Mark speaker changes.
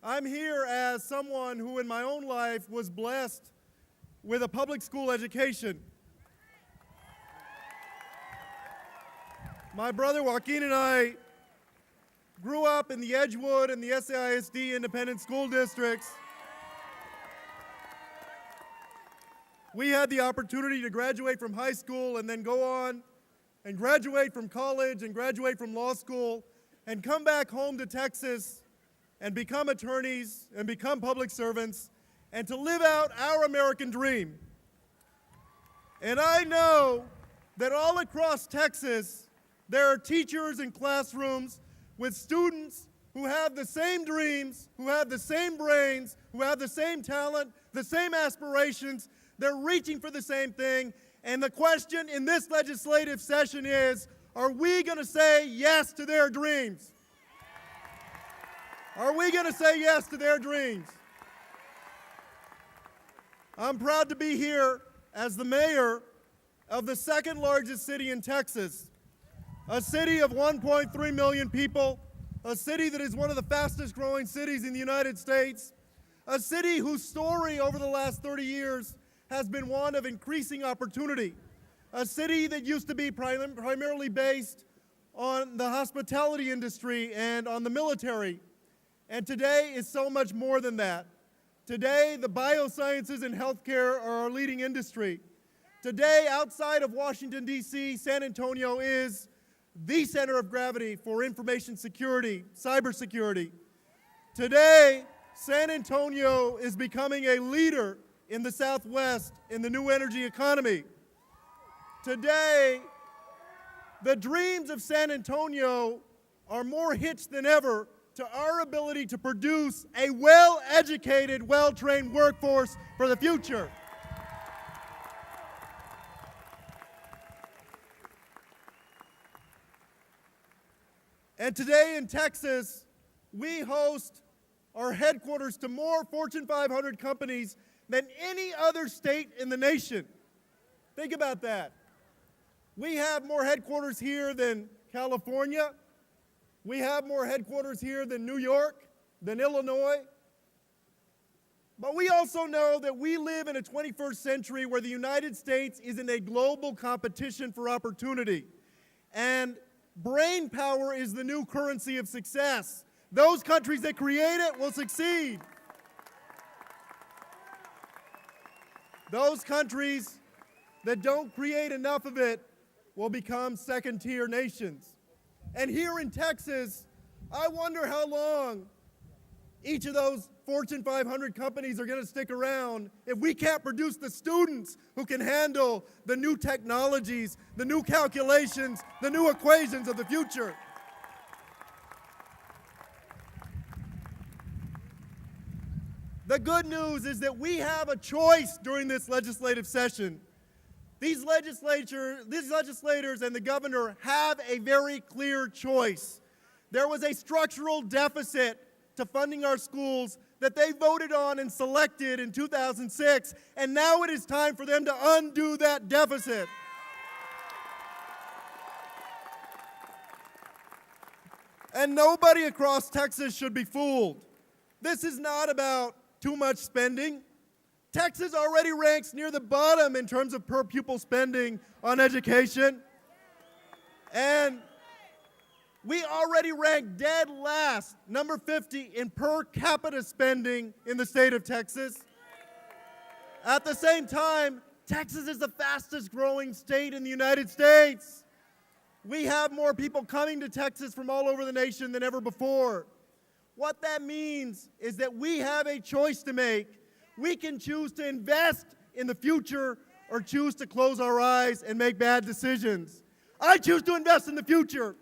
Speaker 1: I'm here as someone who in my own life was blessed with a public school education. My brother Joaquin and I grew up in the Edgewood and the SAISD independent school districts. We had the opportunity to graduate from high school and then go on and graduate from college and graduate from law school and come back home to Texas and become attorneys and become public servants and to live out our American dream. And I know that all across Texas, there are teachers in classrooms with students who have the same dreams, who have the same brains, who have the same talent, the same aspirations. They're reaching for the same thing. And the question in this legislative session is, are we going to say yes to their dreams? Are we going to say yes to their dreams? I'm proud to be here as the mayor of the second largest city in Texas, a city of 1.3 million people, a city that is one of the fastest growing cities in the United States, a city whose story over the last 30 years has been one of increasing opportunity, a city that used to be primarily based on the hospitality industry and on the military, and today is so much more than that. Today, the biosciences and healthcare are our leading industry. Today, outside of Washington, D.C., San Antonio is the center of gravity for information security, cybersecurity. Today, San Antonio is becoming a leader in the Southwest in the new energy economy. Today, the dreams of San Antonio are more hitched than ever to our ability to produce a well-educated, well-trained workforce for the future. And today in Texas, we host our headquarters to more Fortune 500 companies than any other state in the nation. Think about that. We have more headquarters here than California. We have more headquarters here than New York, than Illinois. But we also know that we live in a 21st century where the United States is in a global competition for opportunity. And brain power is the new currency of success. Those countries that create it will succeed. Those countries that don't create enough of it will become second-tier nations. And here in Texas, I wonder how long each of those Fortune 500 companies are going to stick around if we can't produce the students who can handle the new technologies, the new calculations, the new equations of the future. The good news is that we have a choice during this legislative session. These legislators and the governor have a very clear choice. There was a structural deficit to funding our schools that they voted on and selected in 2006, and now it is time for them to undo that deficit. And nobody across Texas should be fooled. This is not about too much spending. Texas already ranks near the bottom in terms of per pupil spending on education. And we already rank dead last, number 50, in per capita spending in the state of Texas. At the same time, Texas is the fastest growing state in the United States. We have more people coming to Texas from all over the nation than ever before. What that means is that we have a choice to make. We can choose to invest in the future or choose to close our eyes and make bad decisions. I choose to invest in the future.